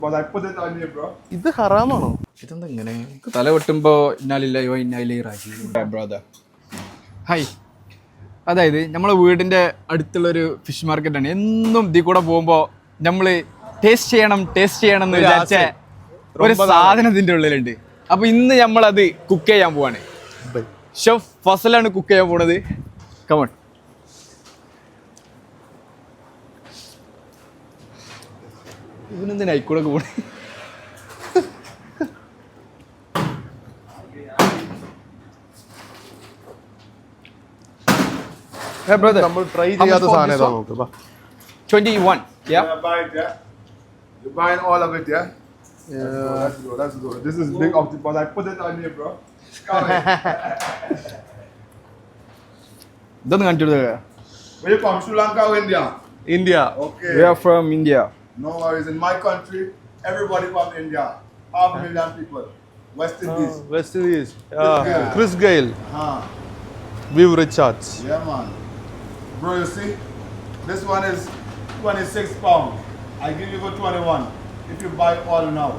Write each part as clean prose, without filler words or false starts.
But I put it on you, bro. ഇത് ഹറാമാണോ? ഇതെന്താ ഇങ്ങനെ തല വെട്ടുമ്പോ ഇന്നാലില്ലയോ ഇന്നായില്ലേറാക്കി ബ്രദർ. ഹായ്, അതായത് നമ്മളെ വീടിൻ്റെ അടുത്തുള്ളൊരു ഫിഷ് മാർക്കറ്റാണ്. എന്നും ഇതിൽ കൂടെ പോകുമ്പോൾ നമ്മൾ ടേസ്റ്റ് ചെയ്യണം എന്ന് വിചാരിച്ച ഒരു സാധനം ഇതിൻ്റെ ഉള്ളിലുണ്ട്. അപ്പോൾ ഇന്ന് നമ്മളത് കുക്ക് ചെയ്യാൻ പോവാണ്. ഷെഫ് ഫസലാണ് കുക്ക് ചെയ്യാൻ പോണത്. കമോൺ. ഇവനെന്തിനാ ഇക്കൂടെ പോണേ? Hey brother, നമ്മൾ ട്രൈ ചെയ്യാത്ത സാധനം ഏതാ നോക്ക്. 21. Yeah. Buy it, yeah? You're buying all of it, yeah? Let's go. This is big octopus. I put it on you, bro. ഇതൊന്നും കാണിച്ചു കൊടുത്തേ. Where you from? Sri Lanka or India? India. Okay. We are from India. No worries. In my country, everybody from India. 500,000 people. West Indies. West Indies. Gale. Chris Gayle, Huh. Viv Richards. Yeah, man. Bro, you see? This one is 26 pounds. I give you for 21. If you buy all now.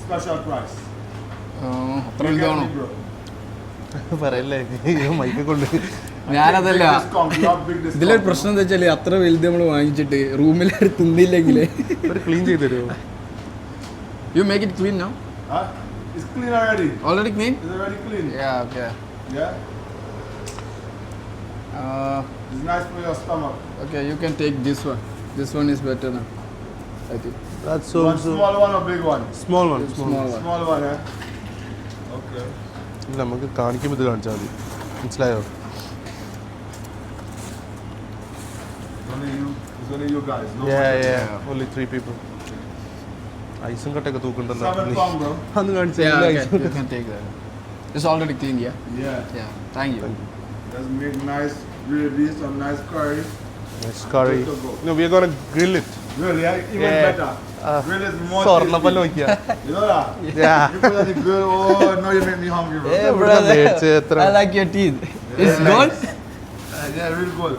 Special price. അത്ര You get വലുതാണോ? me, bro? പറയല്ലേ mic കൊണ്ട്. ഞാനതല്ല, Big discount, not big discount. ഇതിലൊരു പ്രശ്നം എന്താ വെച്ചാല് അത്ര വലുത് നമ്മൾ വാങ്ങിച്ചിട്ട് റൂമിൽ തിന്നില്ലെങ്കിൽ ഒരു ക്ലീൻ ചെയ്ത് തരുമോ? You make it clean now. Huh? It's clean already. Already clean? It's already clean. Okay. Yeah? It's nice for your stomach. Okay, you can take this one. This one is better now, I think. That's One also small one or big one? small one. Small one. Small one, eh? Okay. ഇല്ല, നമുക്ക് കാണിക്കുമ്പോൾ ഇത് കാണിച്ചാൽ മതി. മനസ്സിലായോ? It's only you guys. No Only 3 people. ഐസും കട്ടൊക്കെ തൂക്കണ്ടല്ലോ. 7 pounds, bro. അന്ന് Yeah, കാണിച്ചാൽ okay. You can take that. It's already clean, yeah? Yeah. Yeah. Thank you. Let's make nice gravy, some nice curry. curry. Good to go. No, we are gonna grill it. Really, yeah? Even Yeah. better. Grill is more സ്വർണ്ണപ്പല്ല് tasty. Nokia. You know that? Yeah. You put on the grill, oh, no, you make me hungry, bro. Hey, ഇവിടെ മേടിച്ച് എത്ര I like your teeth. It's good? Yeah, real good.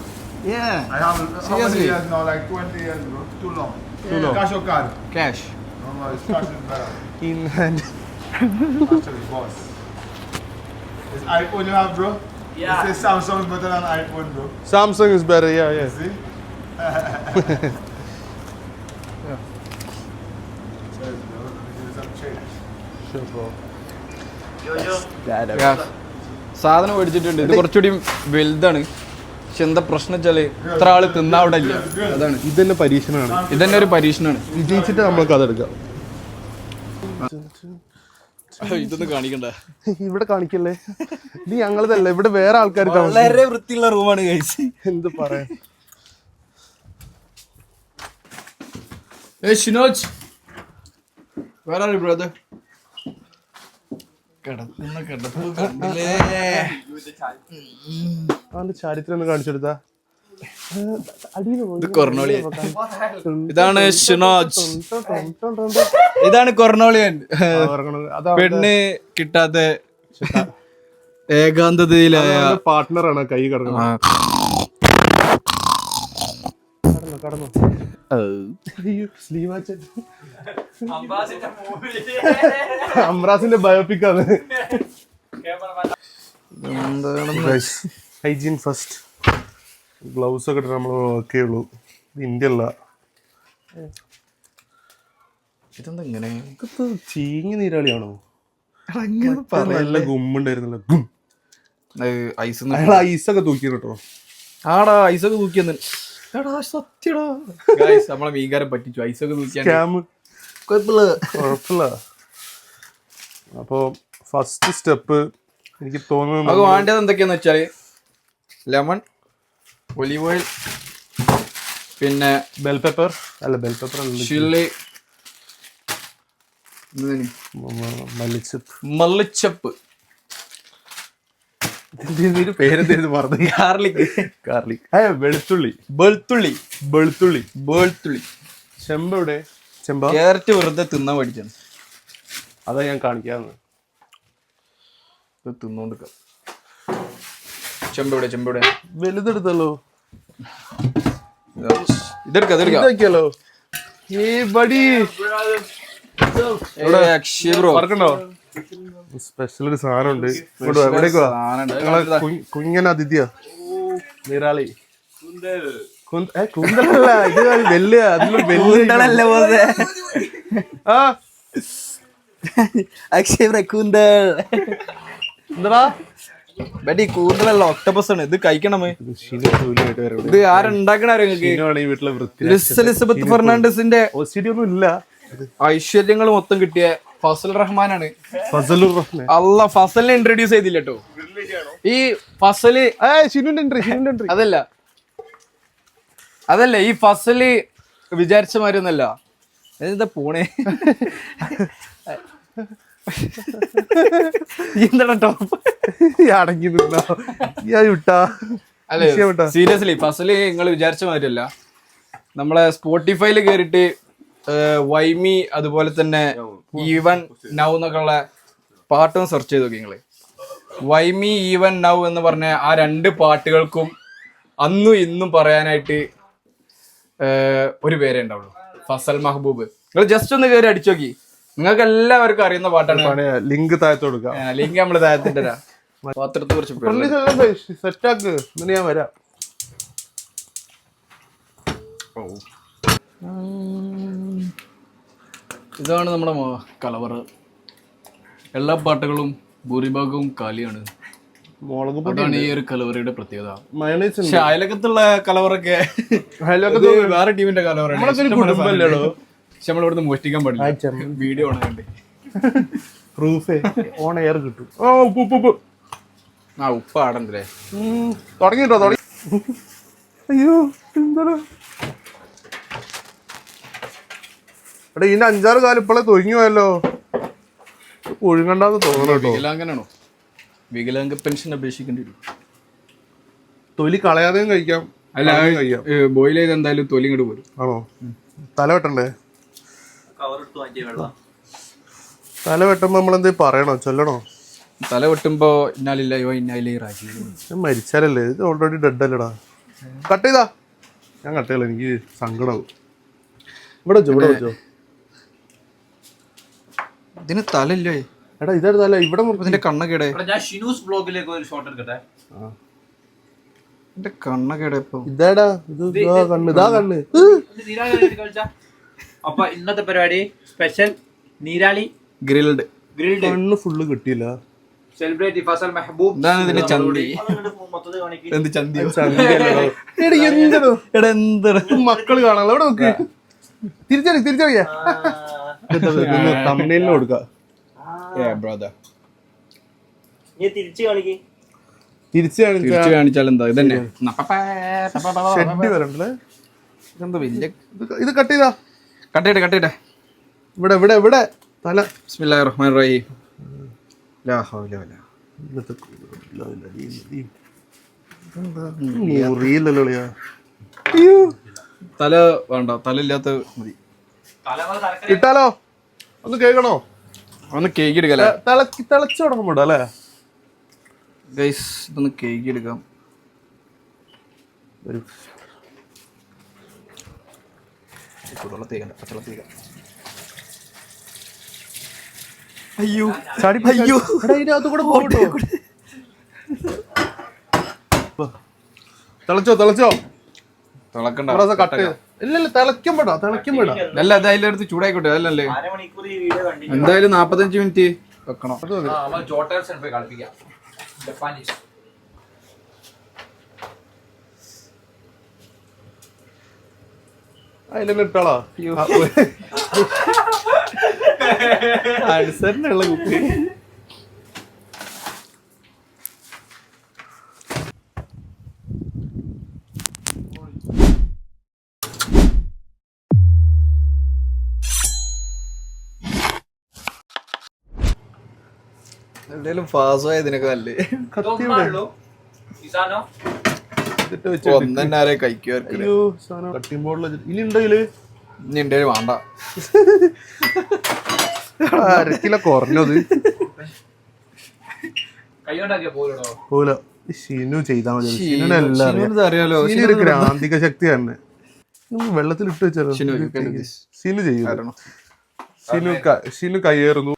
Yeah. I have, how many Seriously? years now? Like 20 years, bro. Too long. Too long. Cash or card? Cash. No, no, it's cash is better. in hand. Actually, boss. Is iPhone you have, bro? Yeah. You say Samsung is better than iPhone, bro. Samsung is better, yeah. See? Yeah. Cheers, bro. Let me give you some change. Sure, bro. Yeah. സാധനം മേടിച്ചിട്ടുണ്ട്. ഇത് കുറച്ചുകൂടി വലുതാണ്. പക്ഷെ എന്താ പ്രശ്നം വെച്ചാല് ഇത്ര ആള് തിന്നാ അവിടെ ഇല്ല. അതാണ് ഇതന്നെ പരീക്ഷണമാണ്. ഇതന്നെ ഒരു പരീക്ഷണമാണ്. വിജയിച്ചിട്ട് നമ്മൾക്ക് അതെടുക്കാം. ഇതൊന്നും കാണിക്കണ്ട. ഇവിടെ കാണിക്കല്ലേ, ഇത് ഞങ്ങളതല്ല, ഇവിടെ വേറെ ആൾക്കാർ വളരെ വൃത്തിയുള്ള റൂമാണ് കഴിച്ച്. എന്ത് പറയാൻ. Shinoj, where are you, brother? കിടക്കുന്ന കിടപ്പ് കണ്ടില്ലേ? അവന്റെ ചരിത്രം ഒന്ന് കാണിച്ചെടുത്താ. ഇത് കൊർണോളിയൻ. ഇതാണ് ഷിനോജ്. ഇതാണ് കൊർണോളിയൻ. പെണ്ണ് കിട്ടാത്ത ഏകാന്തതയിലായ പാർട്ട്ണറാണ് കൈ കിടക്കുന്നത്. കടന്നു അംബ്രാസിന്റെ ബയോപിക്കാണ്. Hygiene first. ഗ്ലൗസ് ഒക്കെ ഇട്ട് നമ്മൾ വർക്ക് ചെയ്യുള്ളൂ. ഇത് ഇന്ത്യ അല്ല. ഇതെന്താ ഇങ്ങനെ? ചീങ്ങി നീരാളിയാണോ? നല്ല ഗുമ്മുണ്ടായിരുന്നല്ലോ. ഐസ് അയാൾ ഐസൊക്കെ തൂക്കി കേട്ടോ. ആടാ, ഐസൊക്കെ തൂക്കിയെന്ന്. നമ്മളെ മീൻകാരൻ പറ്റിച്ചു. ഐസൊക്കെ തൂക്കിയാണ്. കുഴപ്പമില്ല. അപ്പോ ഫസ്റ്റ് സ്റ്റെപ്പ് എനിക്ക് തോന്നുന്നു നമുക്ക് വേണ്ടത് എന്തൊക്കെയാന്ന് വെച്ചാല് ലെമൺ, ഒലിവ് ഓയിൽ, പിന്നെ ബെൽ പെപ്പർ അല്ല ചില്ലി, മല്ലിച്ചപ്പ്, പേരെന്തായിരുന്നു പറഞ്ഞു? ഗാർലിക്. വെളുത്തുള്ളി. ചെമ്പവിടെ ക്യാരറ്റ് വെറുതെ തിന്നാൻ പഠിച്ചാണ്. അതാ ഞാൻ കാണിക്കാന്ന്. തിന്നോണ്ടിരിക്കാം. ചെമ്പവിടെ വലുതെടുത്തല്ലോ. ഇതെടുക്കാലോ. ഈ ബഡി ബ്രോ പറക്കണ്ടോ? സ്പെഷ്യൽ ഒരു സാധനം ഉണ്ട്. എവിടേക്ക് വാ. നിങ്ങളെ കുഞ്ഞൻ അതിഥിയാ നീരാളി. കൂന്തലല്ല, ഇത് വെല്ലുക. ആ അക്ഷയ് ബ്രോ കൂന്തൽ എന്താ ബെഡി കൂന്തലല്ല ഒക്ടോപസ് ആണ്. ഇത് കഴിക്കണമേ. ഇത് ആരുണ്ടാക്കണ വീട്ടിലെ വൃത്തി എലിസബത്ത് ഫെർണാണ്ടസിന്റെ OCD ഒന്നും ഇല്ല. ഐശ്വര്യങ്ങൾ മൊത്തം കിട്ടിയ ഫസൽ റഹ്മാനാണ്. ഫസലുർ റഹ്മാൻ. അല്ല ഫസലിനെ ഇൻട്രൊഡ്യൂസ് ചെയ്തില്ല കേട്ടോ. ഈ ഫസല് അതല്ല ഈ ഫസല് വിചാരിച്ച മാതിരി ഒന്നല്ല. എന്താ പോണേ എന്താണ് ടോപ്പ് അടങ്ങി വിട്ടാ. അല്ലെ സീരിയസ്ലി ഫസല് നിങ്ങൾ വിചാരിച്ച മാതിരിയല്ല. നമ്മളെ സ്പോട്ടിഫൈയിൽ കയറിയിട്ട് വൈമി അതുപോലെ തന്നെ ഈവൻ നൗ എന്നൊക്കെ ഉള്ള പാട്ടും സെർച്ച് ചെയ്ത് നോക്കി നിങ്ങള്. വൈമി ഈവൻ നൗ എന്ന് പറഞ്ഞ ആ 2 പാട്ടുകൾക്കും അന്നും ഇന്നും പറയാനായിട്ട് ഒരു പേരേ ഉണ്ടാവുള്ളൂ, ഫസൽ മെഹബൂബ്. നിങ്ങൾ ജസ്റ്റ് ഒന്ന് കയറി അടിച്ചു നോക്കി, നിങ്ങൾക്ക് എല്ലാവർക്കും അറിയുന്ന പാട്ടാണ്. ലിങ്ക് താഴത്ത് കൊടുക്കാം. ലിങ്ക് നമ്മള് താഴത്തിന്റെ പാത്രത്തെ കുറിച്ച് സെറ്റാക്ക്. ഞാൻ വരാം. ഇതാണ് നമ്മുടെ കലവറ്. എല്ലാ പാട്ടുകളും ഭൂരിഭാഗവും കാലിയാണ്. അതാണ് ഈ ഒരു കലവറയുടെ പ്രത്യേകത. പക്ഷെ അയലക്കത്തുള്ള കലവറൊക്കെ വേറെ ടീമിന്റെ കലവറ. പക്ഷെ നമ്മളിവിടുന്ന് മോഷ്ടിക്കാൻ പാടില്ല. വീഡിയോ ഓണാകണ്ടേ. പ്രൂഫേ ഓൺ എയർ കിട്ടും. ആ ഉപ്പ് ആടണ്ടേ. തുടങ്ങിട്ടോ തുടങ്ങി. അയ്യോ എന്താ എടാ, ഇതിന്റെ 5-6 കാലം ഇപ്പോഴേ തൊഴിഞ്ഞു പോയല്ലോ. ഒഴുകണ്ടെന്ന് തോന്നണം കേട്ടോ. വികലാംഗനാണോ? വികലാംഗ പെൻഷൻ അപേക്ഷിക്കേണ്ടി വരും. തൊലി കളയാതെയും കഴിക്കാം. അല്ല ബോയിൽ ചെയ്ത് എന്തായാലും തൊലി ഇങ്ങോട്ട് പോരും. ആണോ? തല വെട്ടണ്ടേ? തല വെട്ടുമ്പോ നമ്മളെന്തേ പറയണോ, ചൊല്ലണോ? തല വെട്ടുമ്പോ ഇന്നാലില്ലയോ ഇന്നാലേ റാജി. മരിച്ചാലല്ലേ, ഇത് ഓൾറെഡി ഡെഡ് അല്ലടാ. കട്ട് ചെയ്താ ഞാൻ കട്ട് ചെയ്യല, എനിക്ക് സങ്കടാവും. ഇവിടെ വെച്ചോ, ഇവിടെ വെച്ചോ. ഇതിന് തലല്ലേ? എടാ ഇതാണ് തല. ഇവിടെ ഇതിന്റെ കണ്ണക്കേടെ. എന്റെ കണ്ണക്കേടെ ഇപ്പൊ ഇതാടാ. ഇത് കണ്ണ്, ഇതാ കണ്ണ്. അപ്പൊ ഇന്നത്തെ പരിപാടി സ്പെഷ്യൽ നീരാളി ഗ്രിൽഡ്. കണ്ണ് ഫുള്ള് കിട്ടിയില്ല. സെലിബ്രിറ്റി ഫസൽ മെഹബൂബ്. ഇതാണ് ഇതിന്റെ ചന്തി. എന്ത് ചന്തി? മക്കള് കാണാലോ. ഇവിടെ നോക്ക്. തിരിച്ചറിയ തമ്മിലിന് കൊടുക്കാം. തിരിച്ചു കാണിച്ചാൽ എന്താ ഇതന്നെ. ഷെഡ് വരണ്ടല്ലേ. ഇത് കട്ട് ചെയ്താ. കട്ടിട്ടെ. ഇവിടെ ഇവിടെ ഇവിടെ തല. ബിസ്മില്ലാഹിർ റഹ്മാനിർ റഹീം. ലാ ഹൗല വലാ മുറിയില്ലല്ലോ. തല വേണ്ട, തല ഇല്ലാത്ത മതി. ഇട്ടാലോ? ഒന്ന് കേൾക്കണോ? ഒന്ന് കേക്ക് എടുക്കല്ലേ? തിളച്ചു തുടങ്ങുമ്പോട്ടോ അല്ലേ ഗൈസ്? ഇതൊന്ന് കേക്ക് എടുക്കാം. ഒരു അയ്യോ അയ്യോ ഇതിനകത്ത് കൂടെ പോകട്ടോ. തിളച്ചോ തിളക്കണ്ട. കട്ട്. ഇല്ലല്ല തിളക്കുമ്പോടാ. അല്ല അത് അതിലെടുത്ത് ചൂടായിക്കോട്ടെ. അതല്ലേ എന്തായാലും 45 മിനിറ്റ് വെക്കണം. അതിലെന്നെ ഇട്ടാളാ. അനുസരണുള്ള കുപ്പി. എന്തേലും പാസ്സായ ഇതിനൊക്കെ നല്ലേ. ഒന്നെ കഴിക്കുമായിരിക്കും. ഇനി ഉണ്ടെങ്കില് ഇനി എന്റെ വേണ്ട. 1/2 കിലോ കുറഞ്ഞത് പോല. ഷിനു ചെയ്താൽ മതി. അറിയാലോ ഒരു ക്രാന്തിക ശക്തി തന്നെ. വെള്ളത്തിൽ ഇട്ട് വെച്ചാലോ. ഷിനു ചെയ്യും. ഷിനു കയ്യേറുന്നു.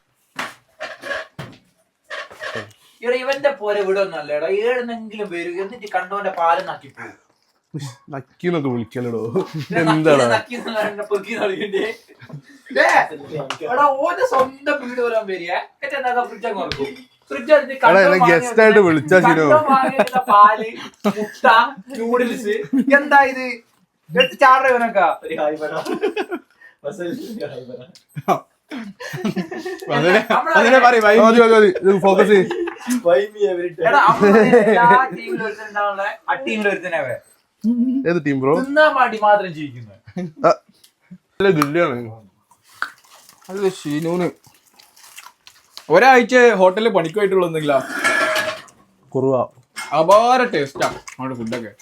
ഇവിടെ ഇവന്റെ പോലെ ഇവിടെ ഒന്നല്ലേടാ, ഏഴെന്നെങ്കിലും വരും എന്നിട്ട് കണ്ടോന്റെ പാല് നക്കി പോകും. നക്കിന്നൊക്കെ വിളിക്കലോ എന്താടാ? ഓന്റെ സ്വന്തം വീട് വരാൻ വരിക ഗസ്റ്റ് ആയിട്ട് വിളിച്ചാ ഷിനു. പാല് മുട്ട നൂഡിൽസ് എന്താ ഇത് എടുത്ത് ചാട ഇവനൊക്കെ. ഫോക്കസ് ഏത് ടീം ബ്രോ? തിന്നാൻ വേണ്ടി മാത്രം ജീവിക്കുന്നത്. അത് ഷീനൂന് ഒരാഴ്ച ഹോട്ടലിൽ പണിക്കുമായിട്ടുള്ള എന്തെങ്കിലാ കുറവ അപാര ടേസ്റ്റാ അവിടെ ഫുഡൊക്കെ.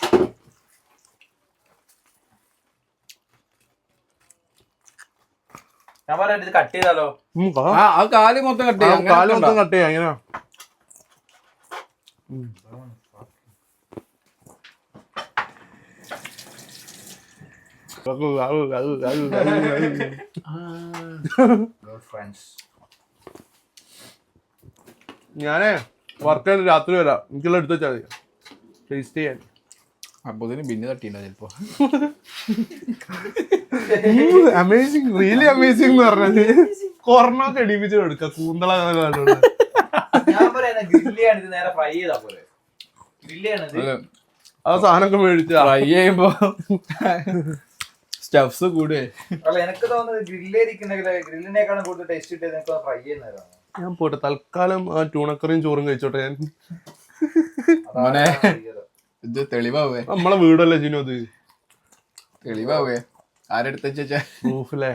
ഞാൻ പറയാം ഇത് കട്ട് ചെയ്താലോ? ആ കാല് മൊത്തം കട്ട് ചെയ്യാം. കാല് മൊത്തം കട്ട് ചെയ്യാം. എങ്ങനെയാ? ഞാനേ വർക്ക് ചെയ്ത് രാത്രി വരാം. എനിക്കുള്ള എടുത്ത് വെച്ചാൽ മതി ടേസ്റ്റ് ചെയ്യാൻ. അപ്പൊ പിന്നെ തട്ടിണ്ടാ ചിലപ്പോ. അമേസിങ്, റിയലി അമേസിങ് എന്ന് പറഞ്ഞത് കൊറോണ ഒക്കെ ഇടിപ്പിച്ച് എടുക്കാം. കൂന്തള ഞാൻ പറയുന്നത് ഗ്രില്ലാണ്, ഇത് നേരെ ഫ്രൈ ചെയ്താ പോലെ. ഗ്രില്ലാണ് ആ സാധനമൊക്കെ മേടിച്ച ഫ്രൈ ചെയ്യുമ്പോ സ്റ്റഫ്സ് കൂടുവേ. അല്ല എനിക്ക് തോന്നുന്നത് ഗ്രില്ലിനേക്കാളും കൂടുതൽ ടേസ്റ്റ് കിട്ടിയത് എനിക്ക് ഫ്രൈ ചെയ്യുന്നവരാണ്. ഞാൻ പോട്ടെ, തൽക്കാലം ആ ട്യൂണക്കറിയും ചോറും കഴിച്ചോട്ടെ ഞാൻ. മോനെ ഇത് തെളിവാവേ, നമ്മളെ വീടല്ലേ ജിനു? അത് തെളിവാവേ ആരെടുത്ത പ്രൂഫല്ലേ?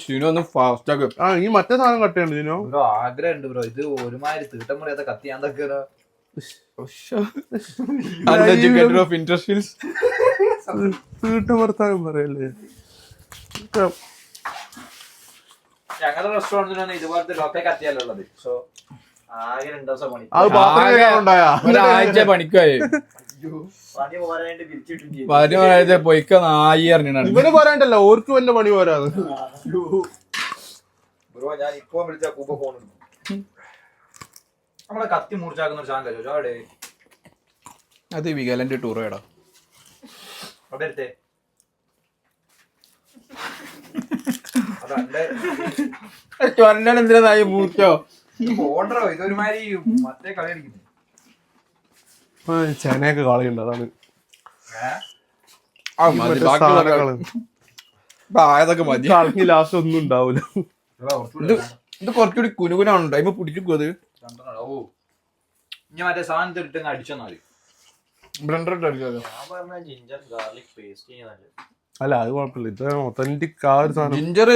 ഷീനു ഒന്ന് ഫാസ്റ്റ് ആക്കും. ആ ഈ മറ്റേ സാധനം കട്ട് ചെയ്യണ്ട ജിനു? ബ്രോ ആഗ്രഹം ഉണ്ട് ബ്രോ, ഇത് ഒരുമാതിരി തീട്ടം മുറിയാത്ത കത്തി ഞാൻ തക്കെയാ. വീട്ടുഭർത്താവും പറയല്ലേ. ഞങ്ങളുടെ റെസ്റ്റോറന്റിലാണ് ഇതുപോലത്തെ ലോക്കൽ കത്തിയല്ല ഉള്ളത്. സോ ആകെ 2 ദിവസം പണി. ഒരാഴ്ച പണിക്കായി പണി പോരാനായിട്ട് പിരിച്ചിട്ടും ചെയ്തു. പതിനാഴ്ച പൊയ്ക്ക നായി അറിഞ്ഞാണ്. ഇവന് പോരാണ്ടല്ലോ, ഓർക്കും എന്റെ പണി പോരാത്. ബ്രോ ഞാൻ ഇപ്പൊ വിളിച്ച കൂപ്പ ഫോൺ എടുക്കും. നമ്മളെ കത്തി മുറിച്ചാക്കുന്ന ഒരു സാധനം കഴിച്ചോ അവിടെ. അത് വികലന്റെ ടൂർ കേടാ അവിടെ എടുത്തേ. എന്തിനായി മൂച്ചോ പോണ്ടോ, ഇതൊരുമാതിരി മറ്റേ കളി അടിക്കുന്നു. ചേനയൊക്കെ കളയുണ്ട്, അതാണ് ആയതൊക്കെ മതി. കളഞ്ഞ് ലാസ്റ്റ് ഒന്നും ഉണ്ടാവൂല. ഇത് കുറച്ചുകൂടി കുനുകുനുണ്ട്, അതിപ്പോ പിടിക്കും. അത് ഓ ഞാൻ മറ്റേ സാധനത്തിൽ ഇട്ട് അടിച്ചാൽ മതി. അല്ല അത് കുഴപ്പമില്ല, ഇത് ഒത്തന്റിക് ആ ഒരു സാധനം. ജിഞ്ചർ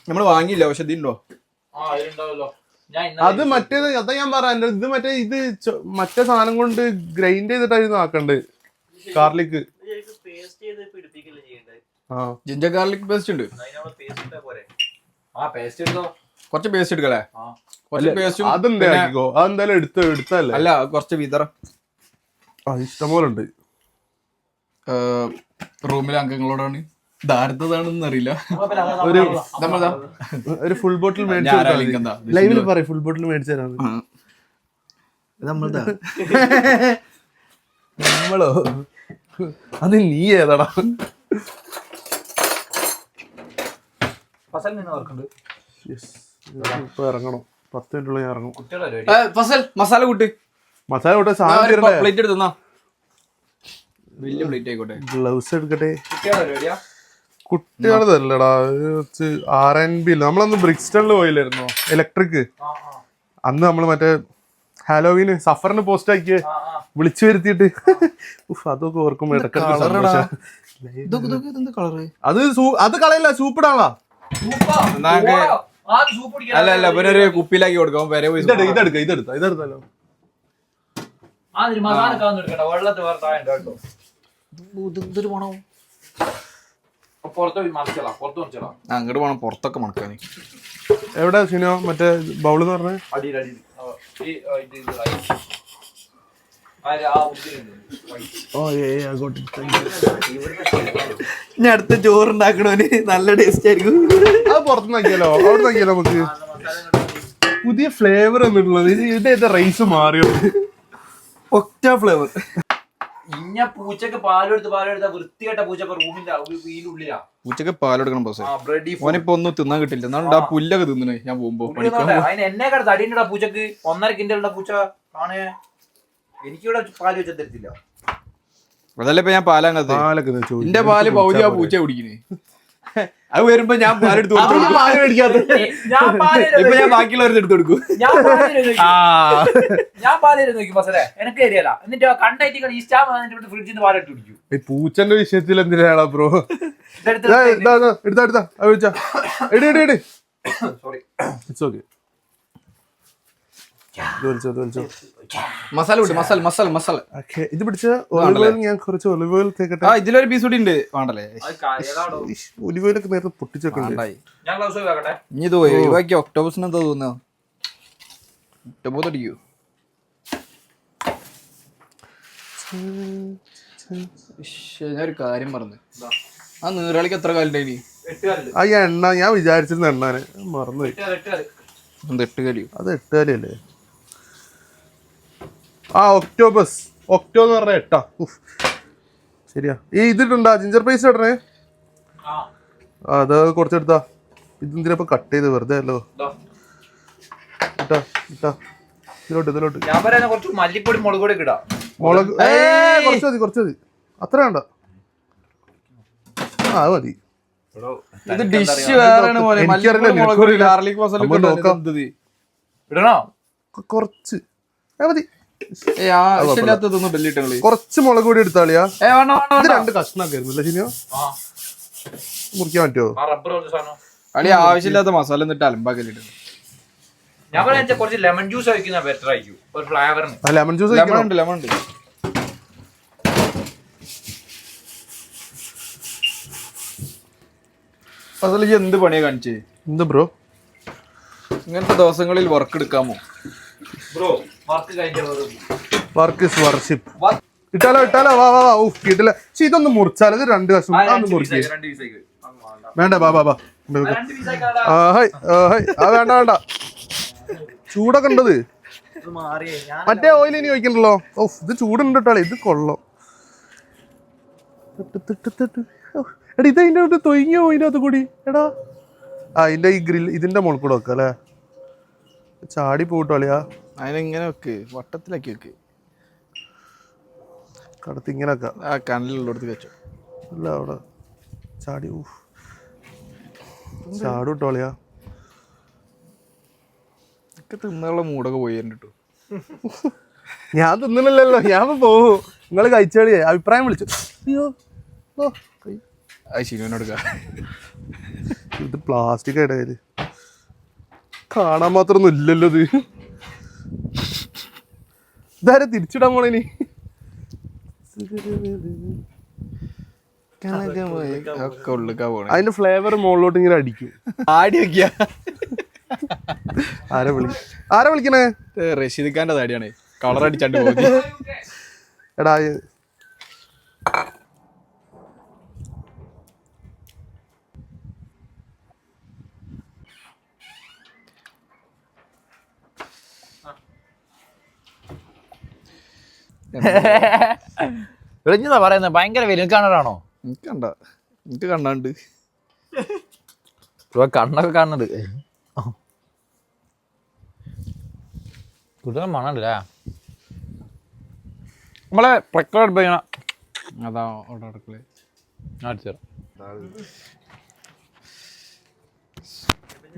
നമ്മള് വാങ്ങിയില്ല, പക്ഷെ ഇതിണ്ടോ? അത് മറ്റേത് അതാ ഞാൻ പറയാ. ഇത് മറ്റേ ഇത് മറ്റേ സാധനം കൊണ്ട് ഗ്രൈൻഡ് ചെയ്തിട്ടായിരുന്നു ആക്കണ്ട്. ഗാർലിക് ജിഞ്ചർ ഗാർലിക് പേസ്റ്റ് ഉണ്ട്. കുറച്ച് പേസ്റ്റ് എടുക്കല്ലേ? കുറച്ച് പേസ്റ്റും അതെന്താ അതെന്തായാലും എടുത്തല്ലേ? അല്ല കുറച്ച് വിതറ ഇഷ്ടംപോലെ ഉണ്ട്. റൂമിലെ അംഗങ്ങളോടാണ് ധാരതാണെന്ന് അറിയില്ല. ഒരു ഫുൾ ബോട്ടിൽ ലൈവില് പറയും, ഫുൾ ബോട്ടിൽ മേടിച്ചു തരാം. നമ്മളോ? അത് നീ ഏതാടാ? ഇപ്പൊ ഇറങ്ങണം, 10 മിനിറ്റുള്ള ഇറങ്ങും. മസാല കൂട്ട്, മസാല കൂട്ട സാധനം പ്ലേറ്റ് എടുത്തുന്നാ. വലിയ പ്ലേറ്റ് ആയിക്കോട്ടെ. ഗ്ലൗസ് എടുക്കട്ടെ. കുട്ടികളതല്ലടാ, R&B. നമ്മളന്ന് ബ്രിക്സ്റ്റണിൽ പോയില്ലായിരുന്നോ ഇലക്ട്രിക്? അന്ന് നമ്മള് മറ്റേ ഹാലോവീന് സഫറിന് പോസ്റ്റ് ആക്കിയ വിളിച്ചു വരുത്തിയിട്ട് അതൊക്കെ ഓർക്കുമ്പോ അത് കളയില്ല, സൂപ്പിടാണോ? അല്ല അല്ല, ഇവനൊരു കുപ്പിയിലാക്കി കൊടുക്കാം. വരെ ഇതെടുത്താലോ? അങ്ങോട്ട് പോണം, പുറത്തൊക്കെ മണക്കാൻ. എവിടെ സിനോ മറ്റേ ബൗളെന്ന് പറഞ്ഞ ഇനി അടുത്ത ചോറുണ്ടാക്കണോന് നല്ല ടേസ്റ്റ് ആയിരിക്കും. അത് പുറത്തുനിന്ന് നോക്കിയാലോ, അവിടെ നോക്കിയാലോ നമുക്ക് പുതിയ ഫ്ലേവർ വന്നിട്ടുള്ളത്. ഇത് റൈസ് മാറിയോ? ഒറ്റ ഫ്ലേവർ. ഇഞ്ഞ പൂച്ചക്ക് പാലെടുത്ത വൃത്തികെട്ട പൂച്ച റൂമിന്റെ വീടിനുള്ളിലാ. പൂച്ചക്ക് പാലെടുക്കണം ബോസേ. ഓനിപ്പോ ഒന്നും തിന്നാൻ കിട്ടില്ല. എന്നാണ്ട് ആ പുല്ലൊക്കെ തിന്നണേ ഞാൻ പോകുമ്പോ. അതിന് എന്നെ കട തടിയുണ്ടാ പൂച്ചക്ക്. 1.5 കിൻഡലുള്ള പൂച്ച കാണേ. എനിക്കിവിടെ പാല് വെച്ചാൽ തരത്തില്ല. അതല്ല ഇപ്പൊ ഞാൻ പാലാങ്ങത്തെ. എന്റെ പാല് പൗതി ആ പൂച്ച കുടിക്കണേ. അത് വരുമ്പോ ഞാൻ പാലെടുത്ത് പാല് മേടിക്കാത്ത ഇപ്പൊ ഞാൻ ബാക്കിയുള്ളവരുടെ എടുത്ത് കൊടുക്കും. ഞാൻ പാല് നോക്കി ബസേ എനിക്ക് ഏരിയല്ല. എന്നിട്ട് കണ്ടായിട്ട് ഈ സ്റ്റാഫ് ഫ്രിഡ്ജിൽ നിന്ന് പാലിട്ട് കുടിക്കും. പൂച്ചന്റെ വിഷയത്തിൽ എന്തിനാ ബ്രോ? എടുത്താ സോറി. It's okay. മസാല കൂട്ടി. മസാല ഇത് പിടിച്ച ഒലിവ് ഓയിൽ ഞാൻ കുറച്ച് ഒലിവ് ഓയിൽ തേക്കട്ടെ. ഇതിലൊരു പീസ് കൂടി ഉണ്ട്. വേണ്ടല്ലേ? ഒലിവ് ഓയിലൊക്കെ നേരത്തെ പൊട്ടിച്ചൊക്കെ. ഇനി ഇത് ഒഴിവാക്കി ഒക്ടോബസിന് എന്താ തോന്നുന്നു? ഒക്ടോബസ് അടിക്കൂ. ഞാനൊരു കാര്യം പറഞ്ഞു. ആ നീറാളിക്ക് എത്ര കാലുണ്ടായിനി? ആ എണ്ണ ഞാൻ വിചാരിച്ചിരുന്ന എണ്ണാന് മറന്നുപോയി. 8 കാലിയോ? അത് 8 കാലിയല്ലേ? ഒക്ടോബസ്. ഒക്ടോ എന്ന് പറഞ്ഞ 8. ശരിയാ. ഈ ഇതിട്ടുണ്ടാ ജിഞ്ചർ പേസ്റ്റ് ഇടണേ. അത് കുറച്ചെടുത്താ. ഇതിന്തിനപ്പൊ കട്ട് ചെയ്ത് വെറുതെ അല്ലോ. ഇതിലോട്ട് മല്ലിപ്പൊടി മുളക് പൊടി ഇടാം. മുളക് കുറച്ച് മതി. അത്ര വേണ്ട. അത് മതി. ഇത് ഡിഷ് വേറെ പോലെ. ഇടണോ? കുറച്ച് മതി. കുറച്ച് മുളക് പൊടി എടുത്താളിയാ. 2 കഷ്ണൊക്കെ ആയിരുന്നല്ലേ ശരിയോ? മുറിക്കാൻ പറ്റുമോ? അളി ആവശ്യമില്ലാത്ത മസാല എന്നിട്ട് അലമ്പാക്കലിട്ട്. ഞാൻ പറയാ കുറച്ച് ലെമൺ ജ്യൂസ് ഒഴിക്കുന്ന ബെറ്റർ ആയിരിക്കും ഒരു ഫ്ലേവറിന്. ലെമൺ ജ്യൂസ് ലെമൺ ഉണ്ട്. അതിൽ എന്ത് പണിയാ കാണിച്ചേ? എന്ത് ബ്രോ ഇങ്ങനത്തെ ദിവസങ്ങളിൽ വർക്ക് എടുക്കാമോ ബ്രോ? Work is worship. ഇട്ടാലോ വാ കിട്ടില്ല. പക്ഷെ ഇതൊന്ന് മുറിച്ചാൽ ഇത് 2 കഷ്ണം മുറിച്ച് വേണ്ട. വേണ്ട ചൂടൊക്കെ ഉണ്ടത്. മറ്റേ ഓയിൽ ഇനി ഒഴിക്കണ്ടല്ലോ. ഇത് ചൂടുണ്ട് കേട്ടോ. ഇത് കൊള്ളാം. എടാ ഇത് അതിൻ്റെ അകത്ത് തൊയ്യോ അതിൻ്റെ അകത്ത് കൂടി. എടാ അതിൻ്റെ ഈ ഗ്രിൽ ഇതിൻ്റെ മുകളിൽ കൂടെ വെക്കാം അല്ലേ? ചാടി പോയിട്ടോളിയാ. അതിനെങ്ങനെ വെക്ക്? വട്ടത്തിലാക്കി വെക്ക്. കടത്ത് ഇങ്ങനെ വെക്കാം. ആ കനലുള്ളടത്ത് വെച്ചോ. അല്ല അവിടെ ചാടൂട്ടോളിയാ. തിന്നുള്ള മൂടൊക്കെ പോയി കേട്ടോ. ഞാൻ തിന്നണില്ലല്ലോ. ഞാൻ പോവും. നിങ്ങൾ കഴിച്ചോളിയേ. അഭിപ്രായം വിളിച്ചു. അയ്യോ ശരിയോടുക്ക. ഇത് പ്ലാസ്റ്റിക് ആയിട്ട് കയ്യില് കാണാൻ മാത്രമൊന്നും ഇല്ലല്ലോ. ഇത് ഇതാരെ തിരിച്ചിടാൻ പോണേനി? അതിന്റെ ഫ്ലേവർ മുകളിലോട്ട് ഇങ്ങനെ അടിക്കും. ആടി വെക്കിയ ആരാ വിളിക്കണേ? റഷീദ് ഖാന്റെ താടിയാണ്. കളർ അടിച്ചാണ്ട് പോകുന്നത്. എടാ വിളിഞ്ഞതാ പറയുന്നത്. ഭയങ്കര വെയിൽ കാണാനാണോ? എനിക്ക് കണ്ണാണ്ട് കണ്ണൊക്കെ കാണുന്നുണ്ട്. കുട്ടികൾ മണല്ലേ? നമ്മളെ പ്രക്രിയ അതാ ഓർഡർ എടുക്കലേ.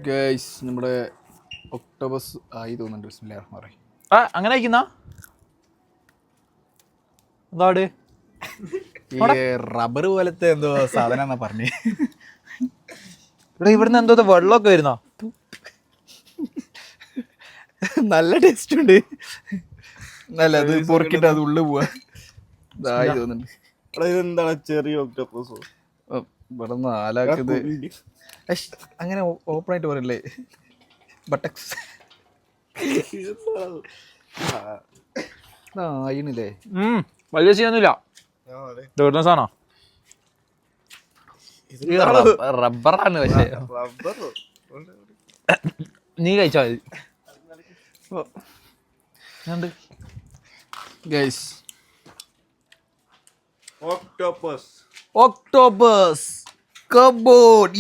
ഗൈസ് നമ്മുടെ ഒക്ടോബസ് ആയി തോന്നുന്നുണ്ട്. ബിസ്മില്ലാഹിർ റഹ്മാനിർ റഹീം. അങ്ങനെ അയക്കുന്ന എന്താട് ഈ റബ്ബർ പോലത്തെ എന്തോ സാധനം എന്നാ പറഞ്ഞേ. ഇവിടെ ഇവിടുന്ന് എന്തോ വെള്ളമൊക്കെ വരുന്നോ? നല്ല ടേസ്റ്റ് ഉണ്ട്. നല്ല അത് പൊറുക്കിട്ട് അത് ഉള്ളു പോവാ. ഇതായി തോന്നുന്നുണ്ട്. ഇതെന്താണ് ചെറിയ ഒക്ടോപ്പസോ? ഇവിടെ നാലാക്കത് അങ്ങനെ ഓപ്പൺ ആയിട്ട് പറയല്ലേ. ബട്ടക്സ് ആയില്ലേ വലിയ സീനൊന്നുമില്ല തീർന്ന സാധനം റബ്ബറാണ് പക്ഷേ നീ കഴിച്ചാൽ മതി ഗൈസ് ഒക്ടോബസ് കബോർഡ്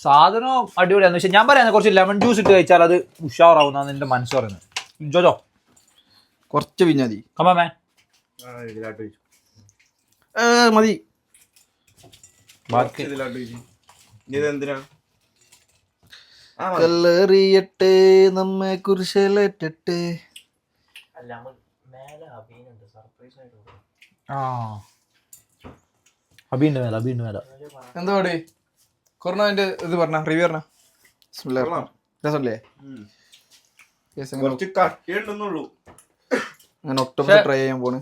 സാധനം അടിപൊളിയാന്ന് പക്ഷെ ഞാൻ പറയാം കുറച്ച് ലെമൺ ജ്യൂസ് ഇട്ട് കഴിച്ചാൽ അത് ഉഷാറാവുന്ന എന്റെ മനസ്സ് പറയുന്നത് ജോജോ കുറച്ച് പിഞ്ഞാതി കമ്മേ മതി ബാക്കി കല്ലെറിയട്ടെ നമ്മെ കുരിശിലേറ്റട്ടെ അബീന്റെ മേല എന്താ പാട് കൊറോണന്റെ ഇത് പറഞ്ഞ റിവ്യൂ പറഞ്ഞ രസമല്ലേ ഞാൻ ഒക്ടോബർ ട്രൈ ചെയ്യാൻ പോണ്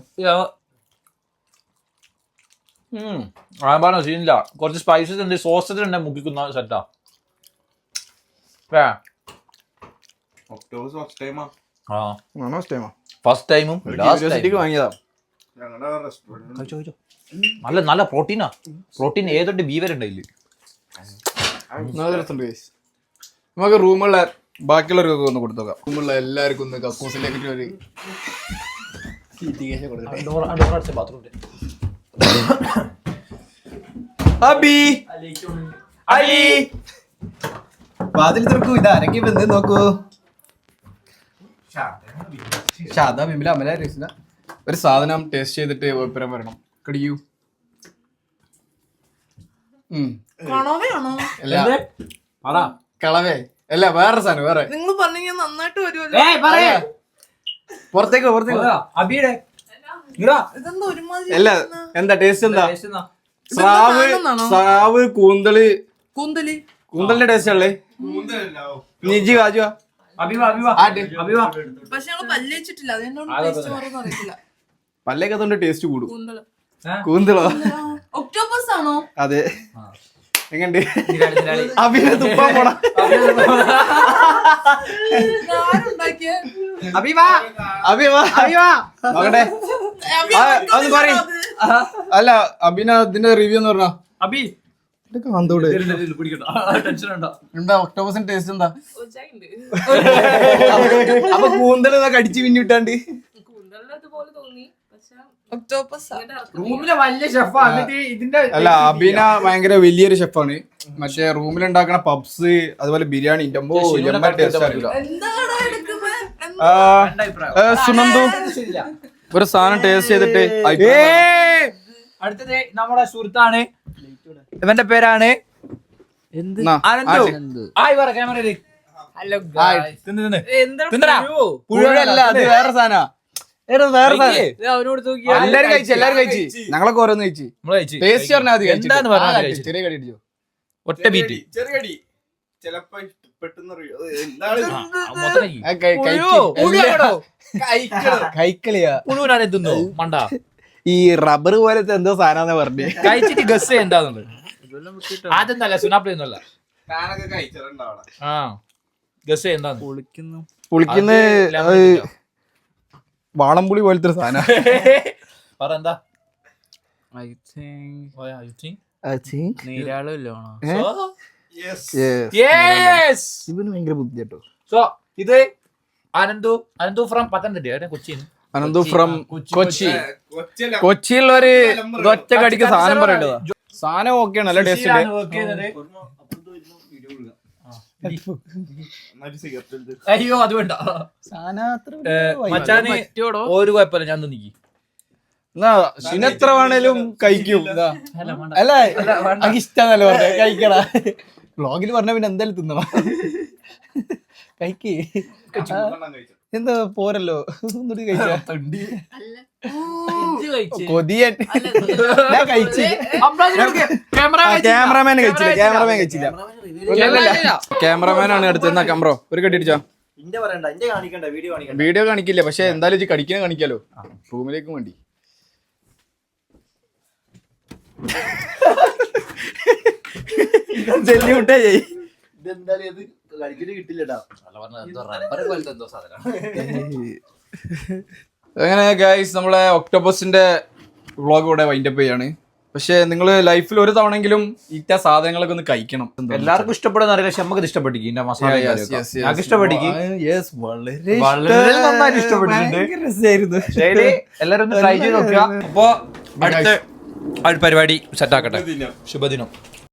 പറഞ്ഞ സീനില്ല കുറച്ച് സ്പൈസസ് ഉണ്ട് സോസസ് ഉണ്ട് മുക്കിക്കുന്ന സെറ്റാ ഫസ്റ്റ് ടൈമും വാങ്ങിയതാ നല്ല നല്ല പ്രോട്ടീനാ പ്രോട്ടീൻ ഏതൊട്ട് ബീ വരെ ഉണ്ടായില്ല നമുക്ക് റൂമുള്ള ബാക്കിയുള്ളവർക്കൊക്കെ ഒന്ന് കൊടുത്തോക്കാം റൂമുള്ള എല്ലാവർക്കും ഒന്ന് കക്കൂസിലേക്ക് ഒരു ബാത്റൂം അബി അലി വാതിൽ തുറക്കൂ ഇത് ആരൊക്കെ ബന്ധം നോക്കൂ ഷാദ ബിമില അമല രസിന ഒരു സാധനം ടേസ്റ്റ് ചെയ്തിട്ട് അഭിപ്രായം പറയണം കടിയൂ കളവേ അല്ല വേറെ സാധനം വേറെ നിങ്ങൾ പറഞ്ഞെങ്കിൽ നന്നായിട്ട് വരുമല്ലോ. പുറത്തേക്ക് അബിയുടെ ഇതെന്താ ഒരുമാതിരി അല്ല എന്താ ടേസ്റ്റ് എന്താ സ്രാവ് കൂന്തലിന്റെ ടേസ്റ്റ് അല്ലേ നിജി കാജുവാ പക്ഷെ ഞങ്ങള് പല്ല് വെച്ചിട്ടില്ല അതിനോട് ടേസ്റ്റ് മാറുമെന്ന് അറിയത്തില്ല. പല്ലേക്ക് അതുകൊണ്ട് ടേസ്റ്റ് കൂടും കൂന്തള് കൂന്തളോ ഒക്ടോബസ് ആണോ? അതെ എങ്ങണ്ട് അഭിനെ തുപ്പാൻ പോണ ഞാനുണ്ടാക്കിയ നോക്കട്ടെ ഒന്ന് പറയും അല്ല അഭിന അതിന്റെ റിവ്യൂ എന്ന് പറഞ്ഞ അബി കാന്തോട് ടെൻഷൻ ഉണ്ടോ എന്താ ഒക്ടോബസിന്റെ ടേസ്റ്റ് എന്താ ഒച്ചായിണ്ട്. അപ്പൊ കൂന്തൽ കടിച്ചു പിന്നിട്ടാണ്ട് കൂന്തളിന്റെ അതുപോലെ തോന്നി പക്ഷെ ഒക്ടോപ്പസ് റൂമിലെ വലിയ ഷെഫാ എന്നിട്ട് ഇതിന്റെ അല്ല അഭിന ഭയങ്കര വലിയൊരു ഷെഫാണ് മറ്റേ റൂമിൽ ഉണ്ടാക്കുന്ന പബ്സ് അതുപോലെ ബിരിയാണി ടേസ്റ്റ് ആക്കില്ല എന്താടാ എടുക്കുന്നത്? സുനന്ദു ഒരു സാധനം ടേസ്റ്റ് ചെയ്തിട്ട് അടുത്തത് നമ്മുടെ സുഹൃത്താണ് ഇവന്റെ പേരാണ് പുഴല്ല അത് വേറെ സാധന അവനോട് എല്ലാരും കഴിച്ചു ഞങ്ങളൊക്കെ ഓരോന്ന് കഴിച്ചു ടേസ്റ്റ് പറഞ്ഞാൽ മതി എന്താന്ന് പറഞ്ഞാൽ ചെറിയ കടി അടിച്ചോ ഒറ്റ ബീറ്റ് കൈക്കളിയാ പുഴുവിനാണ് തിന്നോ മണ്ട ഈ റബ്ബർ പോലത്തെ എന്തോ സാധനം പറഞ്ഞു കഴിച്ചിട്ട് ഗസ് എന്താന്നുള്ളത് അതെന്തല്ല സുനാപ്പിളൊന്നുമല്ല ആ ഗസ് എന്താന്ന് പുളിക്കുന്ന വാളംപുളി പോലത്തെ ഒരു സാധനം പറ എന്താ ഇവന് ഭയങ്കര ബുദ്ധി കേട്ടോ സോ ഇത് അനന്തു ഫ്രം പത്തനംതിട്ട കൊച്ചിൻ അനന്തു ഫ്രം കൊച്ചി കൊച്ചിയിലുള്ളൊരു ഒറ്റ കടിക്ക് സാധനം പറയേണ്ടതാ സാധനം ഓക്കെയാണ് നല്ല ടേസ്റ്റ് അയ്യോ അത് വേണ്ട മച്ചാന് ഒരു കുഴപ്പമില്ല ഞാൻ നിക്കി എത്ര വേണേലും കഴിക്കും അല്ല എനിക്ക് ഇഷ്ടന്നല്ലേ പറഞ്ഞ കഴിക്കണ വ്ളോഗിൽ പറഞ്ഞ പിന്നെ എന്തായാലും തിന്നണം കഴിക്ക് എന്താ പോരല്ലോ ഒന്നുകൂടി കഴിച്ചാ കൊതിയൻ ഞാൻ കഴിച്ചു ക്യാമറമാൻ കഴിച്ചില്ല ക്യാമറമാനാണ് അടുത്ത് ക്യാമറ ഒരു കെട്ടിടിച്ചോ വീഡിയോ കാണിക്കില്ല പക്ഷെ എന്തായാലും കടിക്കുന്ന കാണിക്കാലോ റൂമിലേക്ക് വേണ്ടി ചെല്ലിമുട്ടേ അങ്ങനെ ഗൈസ് നമ്മളെ ഒക്ടോബസിന്റെ വ്ളോഗ് ഇവിടെ വൈൻഡപ്പ് ചെയ്യാണ്. പക്ഷെ നിങ്ങൾ ലൈഫിൽ ഒരു തവണെങ്കിലും ഇറ്റ സാധനങ്ങളൊക്കെ ഒന്ന് കഴിക്കണം. എല്ലാവർക്കും ഇഷ്ടപ്പെടുന്ന അറിയില്ല, പക്ഷെ നമുക്ക് ഇഷ്ടപ്പെട്ടിരിക്കും ഇതിന്റെ മസാല. ഞങ്ങൾക്ക് ഇഷ്ടപ്പെട്ടിരിക്കും, വളരെ നന്നായിട്ട് ഇഷ്ടപ്പെട്ടിട്ടുണ്ട്. ശരി, എല്ലാരും ഒന്ന് ട്രൈ ചെയ്ത് നോക്കുക. അപ്പൊ അടുത്ത പരിപാടി സെറ്റ് ആക്കട്ടെ. ശുഭദിനം.